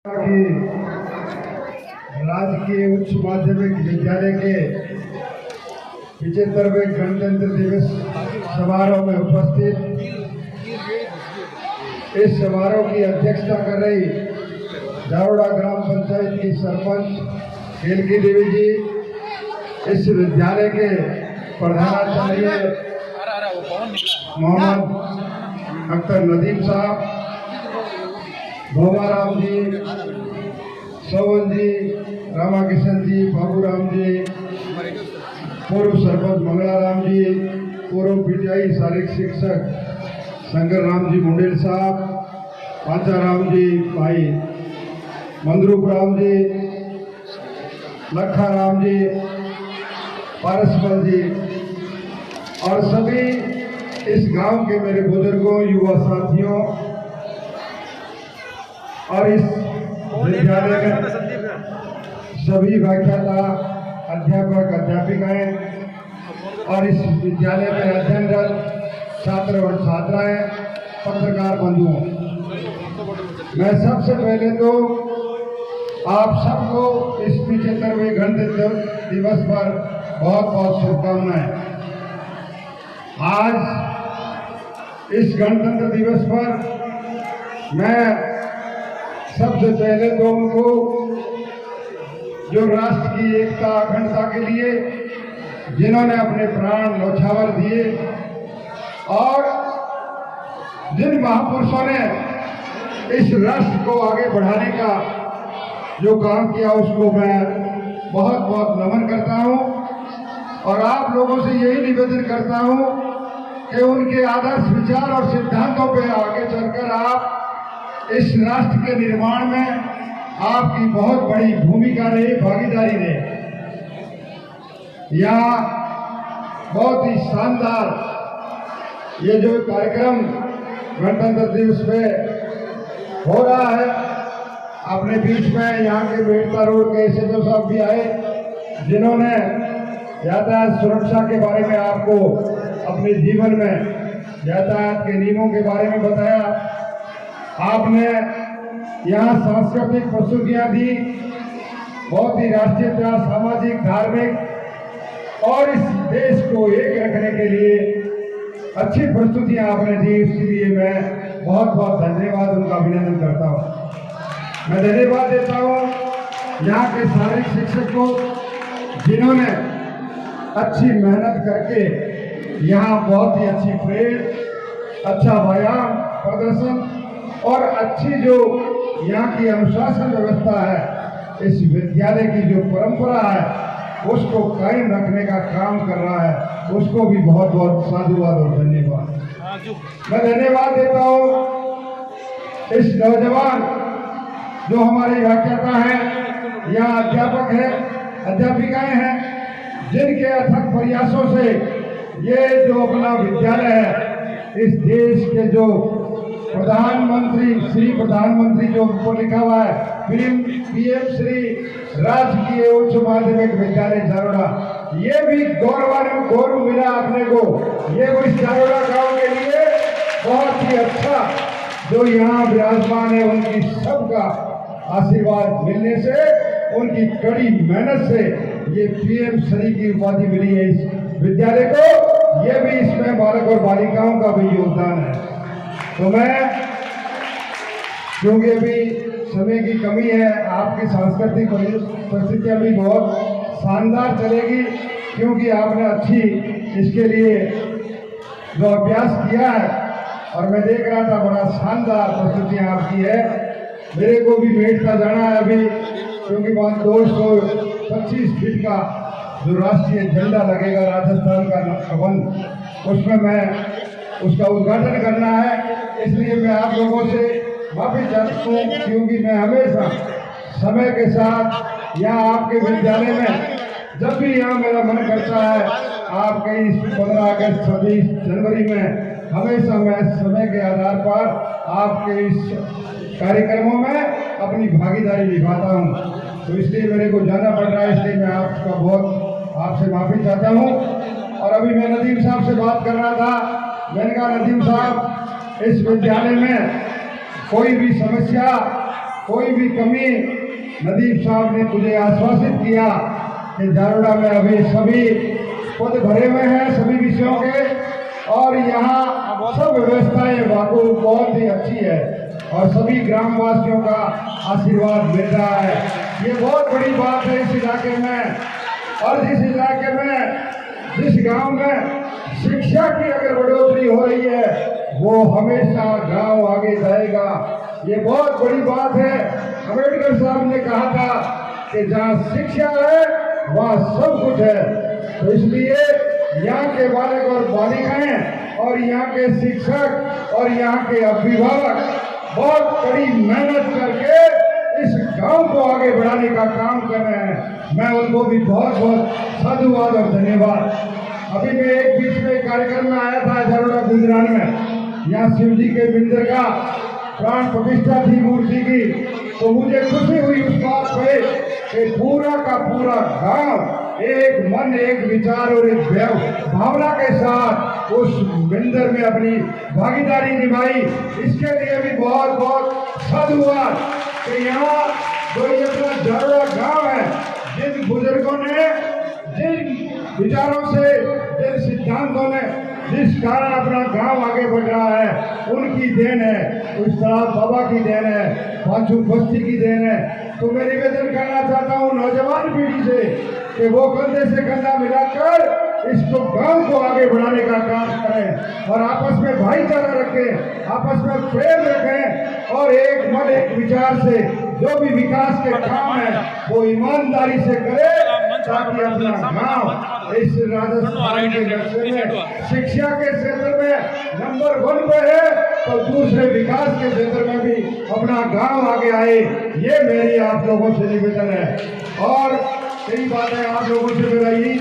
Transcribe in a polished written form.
कि राजकीय उच्च माध्यमिक विद्यालय के 75वें गणतंत्र दिवस समारोह में उपस्थित इस समारोह की अध्यक्षता कर रही जारोड़ा ग्राम पंचायत की सरपंच केलकी देवी जी, इस विद्यालय के प्रधानाचार्य मोहम्मद अख्तर नदीम साहब, भोमाराम जी, सोवन जी, रामाकिशन जी, बाबूराम जी, पूर्व सरपंच मंगलाराम जी, पूर्व पीटीआई शारीरिक शिक्षक शंकर राम जी मुंडेल साहब, पांचाराम जी, भाई मंदरूप राम जी, लखा राम जी, पारसपल जी और सभी इस गांव के मेरे बुजुर्गों, युवा साथियों और इस विद्यालय में सभी व्याख्याता, अध्यापक, अध्यापिकाएं और इस विद्यालय में अध्ययनरत छात्र और छात्राएं, पत्रकार बंधुओं, मैं सबसे पहले तो आप सबको इस 75वें गणतंत्र दिवस पर बहुत बहुत शुभकामनाएं। आज इस गणतंत्र दिवस पर मैं सबसे पहले तो उनको जो राष्ट्र की एकता, अखंडता के लिए जिन्होंने अपने प्राण न्यौछावर दिए और जिन महापुरुषों ने इस राष्ट्र को आगे बढ़ाने का जो काम किया, उसको मैं बहुत बहुत नमन करता हूं और आप लोगों से यही निवेदन करता हूं कि उनके आदर्श, विचार और सिद्धांतों पर आगे चलकर आप इस राष्ट्र के निर्माण में आपकी बहुत बड़ी भूमिका रही, भागीदारी रही। यहाँ बहुत ही शानदार ये जो कार्यक्रम गणतंत्र दिवस पे हो रहा है, अपने बीच में यहाँ के बेड़ता रोड के एसएचओ साहब भी आए, जिन्होंने यातायात सुरक्षा के बारे में आपको अपने जीवन में यातायात के नियमों के बारे में बताया। आपने यहाँ सांस्कृतिक प्रस्तुतियाँ दी, बहुत ही राष्ट्रीयता, सामाजिक, धार्मिक और इस देश को एक रखने के लिए अच्छी प्रस्तुतियाँ आपने दी, इसके लिए मैं बहुत बहुत धन्यवाद, उनका अभिनंदन करता हूँ। मैं धन्यवाद देता हूँ यहाँ के शारीरिक शिक्षक को, जिन्होंने अच्छी मेहनत करके यहाँ बहुत ही अच्छी परेड, अच्छा व्यायाम प्रदर्शन और अच्छी जो यहाँ की अनुशासन व्यवस्था है, इस विद्यालय की जो परंपरा है, उसको कायम रखने का काम कर रहा है, उसको भी बहुत बहुत साधुवाद और धन्यवाद। मैं धन्यवाद देता हूँ इस नौजवान जो हमारे व्याख्याता हैं, यहाँ अध्यापक हैं, अध्यापिकाएं हैं, जिनके अथक प्रयासों से ये जो अपना विद्यालय है, इस देश के जो प्रधानमंत्री, श्री प्रधानमंत्री जो को लिखा हुआ है पीएम श्री राजकीय उच्च माध्यमिक विद्यालय जारोड़ा, ये भी गौरव मिला अपने को। ये इस जारोड़ा गांव के लिए बहुत ही अच्छा जो यहाँ विराजमान है, उनकी सबका आशीर्वाद मिलने से, उनकी कड़ी मेहनत से ये पीएम श्री की उपाधि मिली है इस विद्यालय को। ये भी इसमें बालक और बालिकाओं का भी योगदान है। तो मैं, क्योंकि अभी समय की कमी है, आपकी सांस्कृतिक परिस्थितियाँ भी बहुत शानदार चलेगी, क्योंकि आपने अच्छी इसके लिए जो अभ्यास किया है और मैं देख रहा था बड़ा शानदार प्रस्तुतियाँ आपकी है। मेरे को भी मेड़ता जाना है अभी, क्योंकि वहाँ 225 फीट का जो राष्ट्रीय झंडा लगेगा राजस्थान का कवन, उसमें मैं उसका उद्घाटन करना है। इसलिए मैं आप लोगों से माफी चाहता हूँ, क्योंकि मैं हमेशा समय के साथ यहाँ आपके विद्यालय में जब भी यहाँ मेरा मन करता है, आपके इस 15 अगस्त 26 जनवरी में हमेशा मैं समय के आधार पर आपके इस कार्यक्रमों में अपनी भागीदारी निभाता हूँ। तो इसलिए मेरे को जाना पड़ रहा है, इसलिए मैं आपका बहुत आपसे माफी चाहता हूँ। और अभी मैं नदीम साहब से बात कर रहा था, मैंने कहा नदीम साहब, इस विद्यालय में कोई भी समस्या कोई भी कमी नदीम साहब ने मुझे आश्वासित किया कि जारोड़ा में अभी सभी पद भरे हुए हैं सभी विषयों के, और यहाँ सब व्यवस्थाएं वाकई बहुत ही अच्छी है और सभी ग्रामवासियों का आशीर्वाद मिल रहा है। ये बहुत बड़ी बात है इस इलाके में। और जिस इलाके में, जिस गांव में शिक्षा की अगर बढ़ोतरी हो रही है वो हमेशा गांव आगे जाएगा। ये बहुत बड़ी बात है। अम्बेडकर साहब ने कहा था कि जहाँ शिक्षा है वहाँ सब कुछ है। तो इसलिए यहाँ के बालक और बालिकाएं और यहाँ के शिक्षक और यहाँ के अभिभावक बहुत कड़ी मेहनत करके इस गांव को आगे बढ़ाने का काम कर रहे हैं। मैं उनको भी बहुत बहुत साधुवाद और धन्यवाद। अभी मैं एक बीच में कार्यक्रम में आया था जारोड़ा गुजरात में, यहाँ शिव जी के मंदिर का प्राण प्रतिष्ठा थी मूर्ति की। तो मुझे खुशी हुई उस बात पे कि पूरा का पूरा गांव एक मन, एक विचार और एक भावना के साथ उस मंदिर में अपनी भागीदारी निभाई। इसके लिए भी बहुत बहुत साधुवाद कि यहाँ जो ये अपना जारोड़ा गांव है, जिन बुजुर्गों ने जिन विचारों से, जिन सिद्धांतों ने जिस कारण अपना गांव आगे बढ़ रहा है उनकी देन है। उस तालाब बाबा की देन है, पांचू बस्ती की देन है। तो मैं निवेदन करना चाहता हूँ नौजवान पीढ़ी से कि वो कंधे से कंधा मिलाकर इसको गांव को आगे बढ़ाने का काम करें और आपस में भाईचारा रखें, आपस में प्रेम रखें और एक मन एक विचार से जो भी विकास के काम है वो ईमानदारी से करें, ताकि अपना गांव इस राजस्थान के नक्शे में शिक्षा के क्षेत्र में नंबर 1 पे है तो दूसरे विकास के क्षेत्र में भी अपना गांव आगे आए। ये मेरी आप लोगों से निवेदन है। और कई बातें आप लोगों से मेरा यही